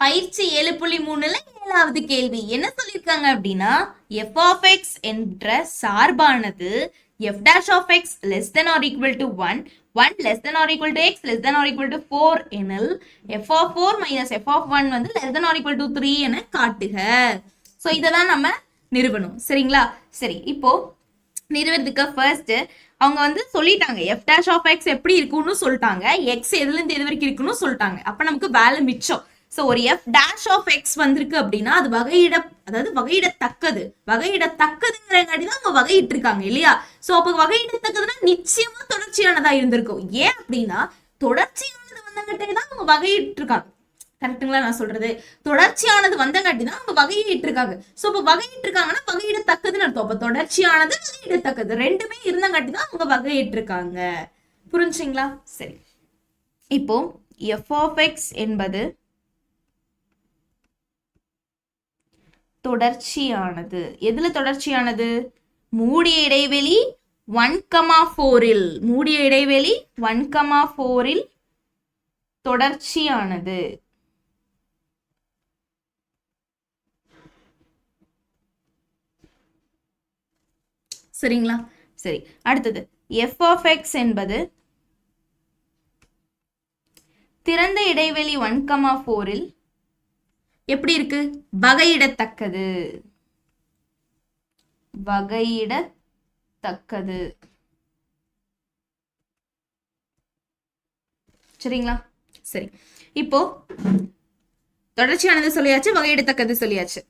பயிற்சி 7.3ல 7வது கேள்வி என்ன சொல்லியிருக்காங்க அப்படின்னா f of x என்ற சார்பானது f dash of x less than or equal to 1 1 less than or equal to x less than or equal to 4 எனில் f of 4 minus f of 1 வந்து less than or equal to 3 என காட்டுக. So இதை தான் நம்ம நிறுவனம். சரிங்களா? சரி, இப்போ நிறுவனத்துக்கு ஃபர்ஸ்ட் அவங்க வந்து சொல்லிட்டாங்க f dash of x எப்படி இருக்குன்னு சொல்லிட்டாங்க, x எதுலேருந்து எது வரைக்கும் இருக்குன்னு சொல்லிட்டாங்க. அப்போ நமக்கு வேலை மிச்சம். ஸோ ஒரு f dash of x வந்திருக்கு அப்படின்னா அது வகையிடத்தக்கதுங்கிறங்காட்டி தான் அவங்க வகையிட்டு இருக்காங்க இல்லையா? ஸோ அப்போ வகையிடத்தக்கதுன்னா நிச்சயமா தொடர்ச்சியானதா இருந்திருக்கும். ஏன் அப்படின்னா தொடர்ச்சியானது வந்தங்காட்டி தான் அவங்க வகையிட்டு இருக்காங்க. கரெக்டுங்களா நான் சொல்றது? தொடர்ச்சியானது வந்தங்காட்டி தான் அவங்க வகையிட்டு இருக்காங்க. ஸோ இப்போ வகையிட்டு இருக்காங்கன்னா வகையிடத்தக்கதுன்னு அர்த்தம். அப்போ தொடர்ச்சியானது வகையிடத்தக்கது ரெண்டுமே இருந்தங்காட்டி தான் அவங்க வகையிட்டு இருக்காங்க. புரிஞ்சுங்களா? சரி, இப்போ f of x என்பது தொடர்ச்சியானது. எதுல தொடர்ச்சியானது? மூடிய இடைவெளி 1,4இல் மூடிய இடைவெளி 1,4இல் தொடர்ச்சியானது. சரிங்களா? சரி, அடுத்தது f of x என்பது திறந்த இடைவெளி 1,4இல் எப்படி இருக்கு? வகையிடத்தக்கது. வகையிடத்தக்கது. சரிங்களா? சரி, இப்போ தொடர்ச்சியானது சொல்லியாச்சு, வகையிடத்தக்கது சொல்லியாச்சு.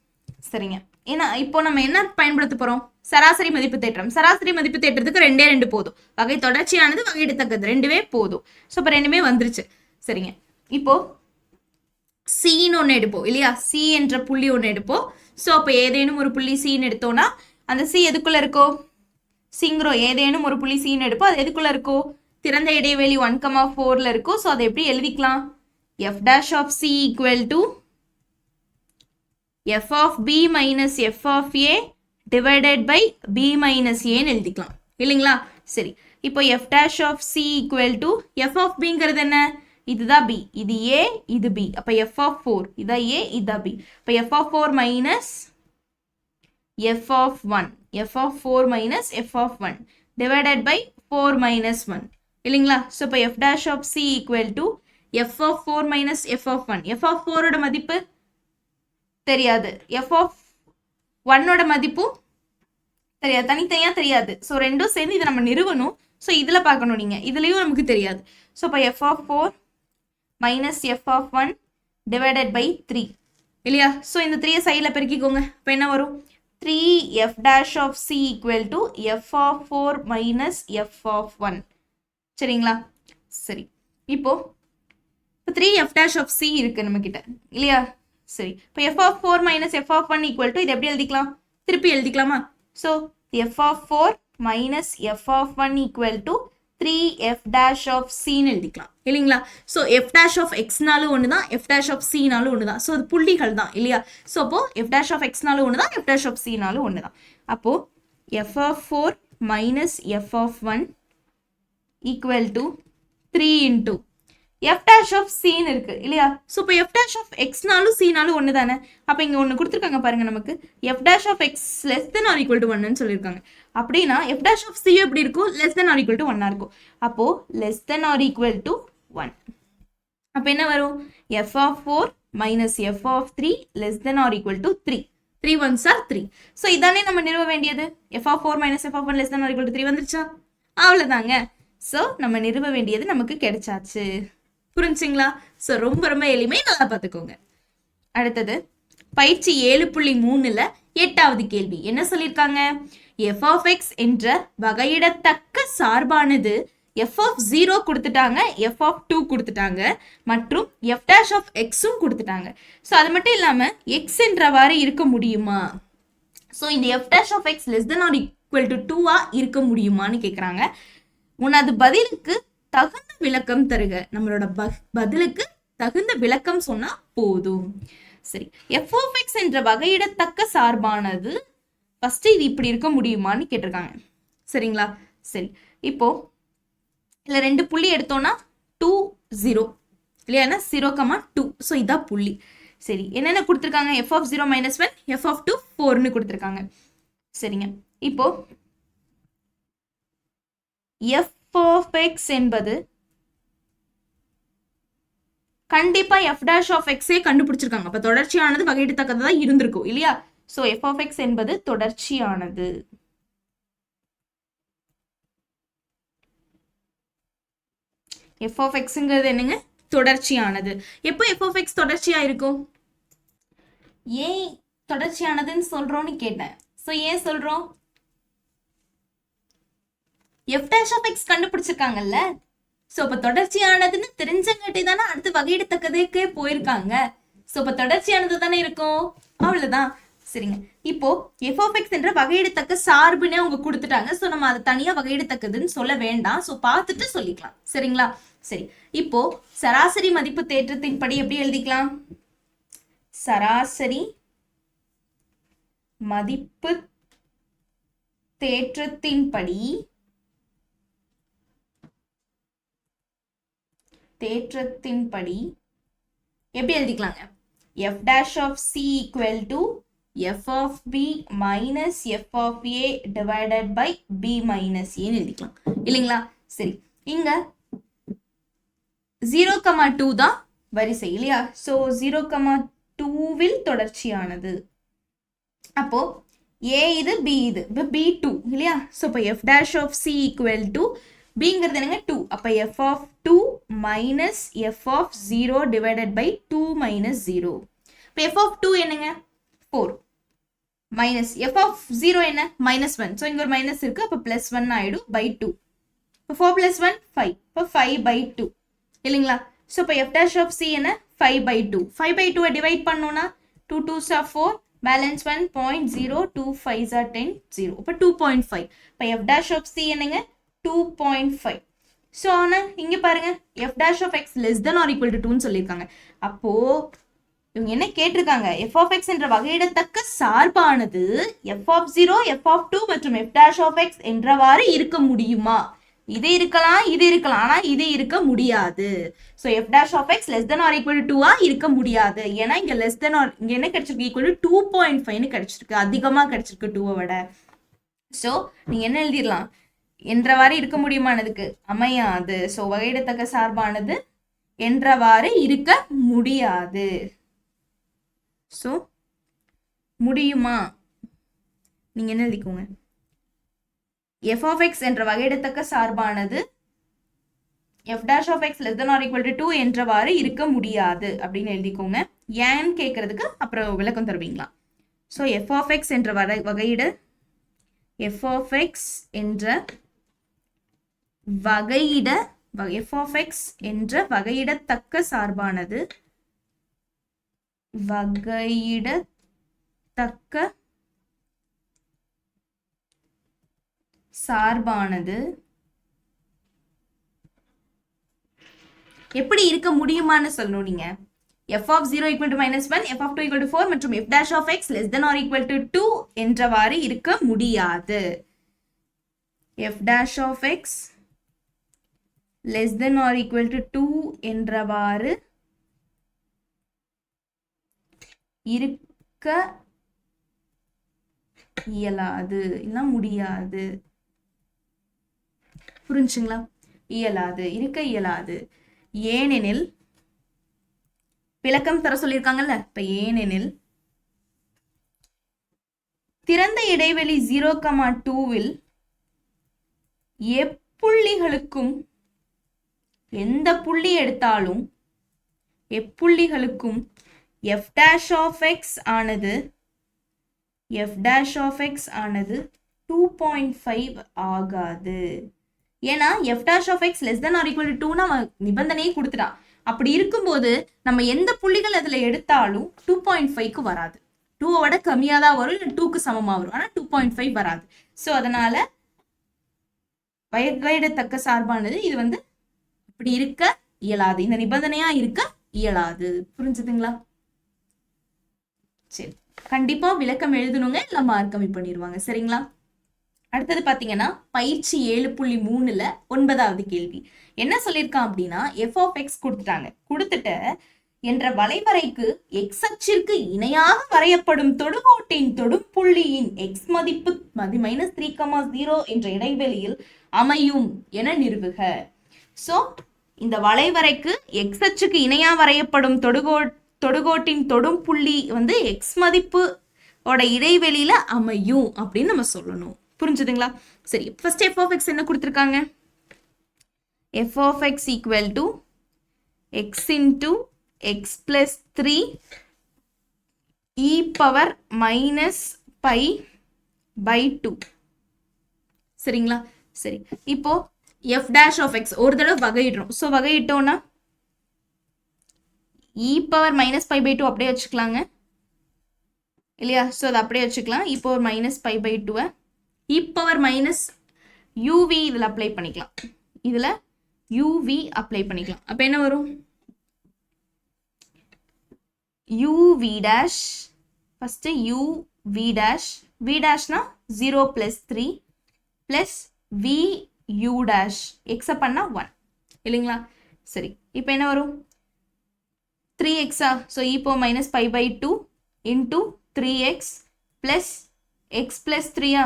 சரிங்க, ஏன்னா இப்போ நம்ம என்ன பயன்படுத்த போறோம்? சராசரி மதிப்பு தேற்றம். சராசரி மதிப்பு தேற்றத்துக்கு ரெண்டு போதும். வகை தொடர்ச்சியானது, வகையிடத்தக்கது ரெண்டுமே போதும். ஸோ இப்போ ரெண்டுமே வந்துருச்சு. சரிங்க, இப்போ சின்னு ஒன்று எடுப்போம் இல்லையா? சி என்ற புள்ளி ஒன்று எடுப்போம். ஸோ அப்போ ஏதேனும் ஒரு புள்ளி சின்னு எடுத்தோம்னா அந்த சி எதுக்குள்ள இருக்கோ? சிங்கிறோம். ஏதேனும் ஒரு புள்ளி சின்னு எடுப்போம். அது எதுக்குள்ள இருக்கோ? திறந்த இடைவெளி 1,4ல இருக்கும். ஸோ அதை எப்படி எழுதிக்கலாம்? f dash of c equal to f of b minus f of a divided by b minus a ன்னு எழுதிக்கலாம் இல்லைங்களா? சரி, இப்போ f dash of c equal to f of bங்கிறது என்ன? இதுதான் b, இது a, இது b. அப்ப f of 4 இதா a, இதா b. அப்ப f of 4 minus f of 1, f of 4 minus f of 1 divided by 4 minus 1 இல்லைங்களா? ஸோ இப்போ f dash of c equal to f of 4 minus f of 1. f of 4 ஓட மதிப்பு தெரியாது, f of 1 ஓட மதிப்பும் தெரியாது, தனித்தனியா தெரியாது. ஸோ ரெண்டும் சேர்ந்து இதை நம்ம நிறுவனம். ஸோ இதுல பார்க்கணும் நீங்க, இதுலயும் நமக்கு தெரியாது. ஸோ இப்போ f of 4 minus f of 1 divided by 3 இல்லையா? ஸோ இந்த 3 சைடில் பெருக்கிக்கோங்க. இப்போ என்ன வரும்? 3f dash of c equal to f of 4 minus f of 1. சரிங்களா? சரி, இப்போ 3f dash of c இருக்கு நம்ம கிட்ட இல்லையா? சரி, இப்போ f of 4 minus f of 1 equal to இது எப்படி எழுதிக்கலாம்? திருப்பி எழுதிக்கலாமா? So f of 4 minus f of 1 equal to 3f dash of c ன்னு எழுதிக்கலாம் இல்லைங்களா? ஸோ f dash of xனாலும் ஒன்று தான், f dash of cனாலும் ஒன்று தான். ஸோ அது புள்ளிகள் தான் இல்லையா? ஸோ அப்போ f dash of xனாலும் ஒன்று தான், f dash of cனாலும் ஒன்று தான். அப்போ f of 4 minus f of 1 equal to 3 into f dash of c ன்னு இருக்கு இல்லையா? ஸோ இப்போ f dash of xனாலும் cனாலும் ஒன்று தானே. அப்போ இங்கே ஒன்று கொடுத்துருக்காங்க பாருங்க, நமக்கு f dash of x less than or equal to 1ன்னு சொல்லியிருக்காங்க. அப்படின்னா f dash of c எப்படி இருக்கும்? less than or equal to 1 இருக்கும். அப்போ less than or equal to 1. அப்போ என்ன வரும்? f of 4 minus f of 3 less than or equal to 3. 3 ones are 3. So இதானே நம்ம நிறுவ வேண்டியது. f of 4 minus f of 1 less than or equal to 3 வந்துருச்சா? அவ்வளோதாங்க. ஸோ நம்ம நிறுவ வேண்டியது நமக்கு கிடைச்சாச்சு. புரிஞ்சுங்களா? ஸோ ரொம்ப ரொம்ப எளிமை, நல்லா பார்த்துக்கோங்க. அடுத்தது பயிற்சி 7.3ல 8வது கேள்வி என்ன சொல்லியிருக்காங்க? f of x என்ற வகையிடத்தக்க சார்பானது f of 0 கொடுத்துட்டாங்க, f of 2 கொடுத்துட்டாங்க, மற்றும் f dash of xும் கொடுத்துட்டாங்க. ஸோ அது மட்டும் இல்லாம x என்றவாறு இருக்க முடியுமா? ஸோ இந்த f dash of x less than or equal to 2 இருக்க முடியுமான்னு கேட்குறாங்க. உனது பதிலுக்கு தகுந்த விளக்கம் தருக. நம்மளோட பதிலுக்கு தகுந்த விளக்கம் சொன்னா போதும். சரி, f of x என்ற வகையிடத்தக்க சார்பானது ஃபர்ஸ்ட் இது இப்படி இருக்க முடியுமான்னு கேட்டிருக்காங்க. சரிங்களா? சரி, இப்போ இதுல 2 புள்ளி எடுத்தோம்னா 2 0 இல்லையா? 0,2. ஸோ இதான் புள்ளி. சரி, என்னென்ன கொடுத்துருக்காங்க? f of 0 minus 1, f of 2 4ன்னு கொடுத்துருக்காங்க. சரிங்க, இப்போ f of x என்பது கண்டிப்பா f dash of x கண்டுபிடிச்சிருக்காங்க. அப்ப தொடர்ச்சியானது வகையிடத்தக்கது தான் இருந்திருக்கும் இல்லையா? சோ f of x என்பது தொடர்ச்சியானது. f of xங்கிறது என்னங்க? தொடர்ச்சியானது. எப்போ f of x தொடர்ச்சியா இருக்கும்? ஏன் தொடர்ச்சியானதுன்னு சொல்றோம்னு கேட்டேன். சோ ஏன் சொல்றோம்? f dash of x கண்டுபிடிச்சிருக்காங்கல்ல. சோ அப்ப தொடர்ச்சியானதுன்னு தெரிஞ்சங்காட்டி தானே அடுத்து வகையிடத்தக்கதுக்கே போயிருக்காங்க. சோ அப்ப தொடர்ச்சியானது தானே இருக்கும். அவ்வளவுதான். சரிங்க, இப்போ f of x என்ற வகையிடத்தக்க சார்புனே அவங்க கொடுத்துட்டாங்க. சோ நம்ம அதை தனியா வகையிடத்தக்கதுன்னு சொல்ல வேண்டாம். சோ பார்த்துட்டு சொல்லிக்கலாம். சரிங்களா? சரி, இப்போ சராசரி மதிப்பு தேற்றத்தின்படி எப்படி எழுதிக்கலாம்? சராசரி மதிப்பு தேற்றத்தின்படி எப்படி எழுதிக்கலாங்க? f dash of c equal to f of b minus f of a divided by b minus a எழுதிக்கலாம் இல்லைங்களா? சரி, இங்க 0,2 தான் வரிசை இல்லையா? சோ 0,2வில் தொடர்ச்சியானது. அப்போ a இது b இது b 2 இல்லையா? சோ இப்போ f dash of c equal to bங்கிறது என்னங்க? 2. அப்ப f of 2 minus f of 0 divided by 2 minus 0. இப்ப f of 2 என்னங்க? 4 minus f of 0 என்ன? minus 1. so இங்க ஒரு minus இருக்கு. அப்ப plus 1 ஆயிடும் by 2. இப்ப 4 plus 1 5. இப்ப 5 by 2 இல்லைங்களா? so இப்ப f dash of c என்ன? 5 by 2. 5 by 2 டிவைட் பண்ணோம்னா 2 2s are 4, balance 1 0.0, 2 5s are 10, 0. இப்ப 2.5. இப்ப f dash of c என்னங்க? 2.5. so ஆனா இங்க பாருங்க f dash of x less than or equal to 2ன்னு சொல்லியிருக்காங்க. அப்போ இவங்க என்ன கேட்டிருக்காங்க? f of x என்ற வகையிடத்தக்க சார்பானது f of 0, f of 2 மற்றும் f dash of x என்றவாறு இருக்க முடியுமா? இது இருக்கலாம், இது இருக்கலாம், ஆனா இது இருக்க முடியாது. so f dash of x less than or equal to 2 இருக்க முடியாது. ஏன்னா இங்க less than or இங்க என்ன கிடைச்சிருக்கு? equal to 2.5ன்னு கிடைச்சிருக்கு. அதிகமா கிடைச்சிருக்கு 2 விட. so நீங்க என்ன எழுதிடலாம்? என்றவாறு இருக்க முடியுமானதுக்கு அமையாது. சோ வகையிடத்தக்க சார்பானது என்றவாறு இருக்க முடியாது. சோ முடியுமா? நீங்க என்ன எழுதிக்கோங்க? f of x என்ற வகையிடத்தக்க சார்பானது f dash of x less than or equal to 2 என்றவாறு இருக்க முடியாது அப்படின்னு எழுதிக்கோங்க. ஏன்னு கேட்கறதுக்கு அப்புறம் விளக்கம் தருவீங்களா? சோ f of x என்ற வகையிட f of x என்ற f of x என்ற வகையிடத்தக்க சார்பானது எப்படி இருக்க முடியுமான்னு சொல்லணும் நீங்க. f of 0 equal to minus 1, f of 2 equal to 4 மற்றும் f dash of x less than or equal to 2 என்றவாறு இருக்க முடியாது. f dash of x less than or equal to 2 என்றவாறு இருக்க இயலாது. இல்ல முடியாது. புரிஞ்சுங்களா? இயலாது, இருக்க இயலாது. ஏனெனில் விளக்கம் தர சொல்லியிருக்காங்கல்ல. இப்ப ஏனெனில் திறந்த இடைவெளி 0,2வில் எப்புள்ளிகளுக்கும் எந்த புள்ளி எடுத்தாலும் எப்புள்ளிகளுக்கும் f dash of x ஆனது 2.5 ஆகாது. ஏன்னா f dash of x less than or equal to 2 நம்ம நிபந்தனையே கொடுத்துட்டான். அப்படி இருக்கும்போது நம்ம எந்த புள்ளிகள் அதுல எடுத்தாலும் 2.5க்கு வராது. 2 விட கம்மியா தான் வரும், இல்லை 2க்கு சமமா வரும். ஆனா 2.5 வராது. சோ அதனால வகையிடத்தக்க சார்பானது இது இப்படி இருக்க இயலாது. இந்த நிபந்தனையா இருக்க இயலாது. புரிஞ்சுதுங்களா? சரி, கண்டிப்பா விளக்கம் எழுதணுங்க, இல்ல மார்க் கம்மி பண்ணிடுவாங்க. சரிங்களா? அடுத்தது பாத்தீங்கன்னா பயிற்சி 7.3ல 9வது கேள்வி என்ன சொல்லியிருக்கான் அப்படின்னா f of x கொடுத்துட்டாங்க. கொடுத்துட்டு என்ற வளைவரைக்கு x அச்சிற்கு இணையாக வரையப்படும் தொடுகோட்டின் தொடுப்புள்ளியின் x மதிப்பு -3,0 என்ற இடைவெளியில் அமையும் என நிறுவுக. சோ இந்த வளைவரைக்கு x அச்சுக்கு இணையா வரையப்படும் தொடுகோட்டின் தொடுப்புள்ளி வந்து x மதிப்பு ஓட இடைவெளியில அமையும் அப்படின்னு நம்ம சொல்லணும். புரிஞ்சுதுங்களா? சரி, ஃபர்ஸ்ட் f of x என்ன கொடுத்திருக்காங்க? f of x equal to x into x plus 3 e power minus pi by 2. சரிங்களா? சரி, இப்போ f dash of x ஒரு தடவை வகையிடுறோம். ஸோ வகையிட்டோம்னா e power minus pi by 2 அப்படியே வச்சுக்கலாங்க இல்லையா? ஸோ அதை அப்படியே வச்சுக்கலாம். e power minus pi by 2 e power minus uv இதில் அப்ளை பண்ணிக்கலாம். இதில் uv அப்ளை பண்ணிக்கலாம். அப்போ என்ன வரும்? uv dash first uv dash v dashனா 0 plus 3 plus v u dash x பண்ணா 1 இல்லைங்களா? சரி, இப்போ என்ன வரும்? 3x so e power minus pi by 2 into 3x plus x plus 3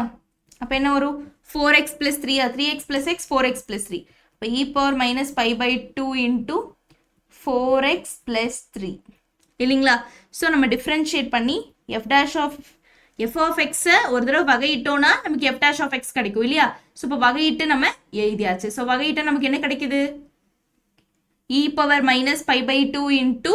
அப்போ என்ன வரும்? 4x plus 3 3x plus x 4x plus 3 அப்போ e power minus pi by 2 into 4x plus 3 இல்லைங்களா? ஸோ நம்ம டிஃப்ரென்ஷியேட் பண்ணி f of x ஒரு தடவை வகையிட்டோம்னா நமக்கு f dash of x கிடைக்கும் இல்லையா? ஸோ இப்போ வகையிட்டு நம்ம எழுதியாச்சு. ஸோ வகையிட்ட நமக்கு என்ன கிடைக்குது? e power minus pi by 2 into